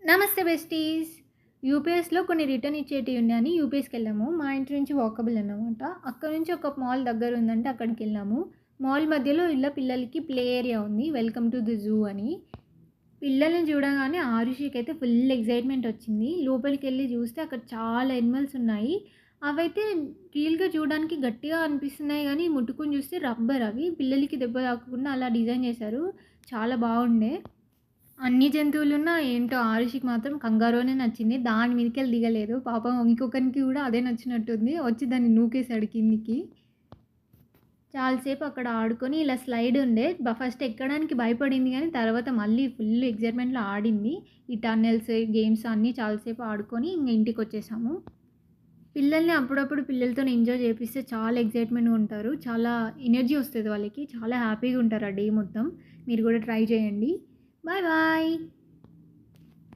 నమస్తే బెస్టీస్. యూపీఎస్లో కొన్ని రిటర్న్ ఇచ్చేటివి ఉన్నాయని యూపీఎస్కి వెళ్ళాము. మా ఇంటి నుంచి వాకబుల్ అన్నమాట. అక్కడ నుంచి ఒక మాల్ దగ్గర ఉందంటే అక్కడికి వెళ్ళాము. మాల్ మధ్యలో ఇలా పిల్లలకి ప్లే ఏరియా ఉంది, వెల్కమ్ టు ది జూ అని. పిల్లల్ని చూడగానే ఆరుషికి అయితే ఫుల్ ఎగ్జైట్మెంట్ వచ్చింది. లోపలికి వెళ్ళి చూస్తే అక్కడ చాలా ఎనిమల్స్ ఉన్నాయి. అవైతే రియల్గా చూడడానికి గట్టిగా అనిపిస్తున్నాయి, కానీ ముట్టుకుని చూస్తే రబ్బర్. అవి పిల్లలకి దెబ్బ తాకకుండా అలా డిజైన్ చేశారు. చాలా బాగుండే. అన్ని జంతువులున్నా ఏంటో ఆరుషికి మాత్రం కంగారోనే నచ్చింది. దాని మీదకెళ్ళి దిగలేదు. పాపం ఇంకొకరికి కూడా అదే నచ్చినట్టుంది. వచ్చి దాన్ని నూకేశాడు కిందికి. చాలాసేపు అక్కడ ఆడుకొని ఇలా స్లైడ్ ఉండే. ఫస్ట్ ఎక్కడానికి భయపడింది, కానీ తర్వాత మళ్ళీ ఫుల్ ఎగ్జైట్మెంట్లో ఆడింది. ఈ టన్నెల్స్, గేమ్స్ అన్నీ చాలాసేపు ఆడుకొని ఇంక ఇంటికి వచ్చేసాము. పిల్లల్ని అప్పుడప్పుడు పిల్లలతో ఎంజాయ్ చేపిస్తే చాలా ఎగ్జైట్మెంట్గా ఉంటారు. చాలా ఎనర్జీ వస్తుంది వాళ్ళకి. చాలా హ్యాపీగా ఉంటారు ఆ డే మొత్తం. మీరు కూడా ట్రై చేయండి. Bye bye.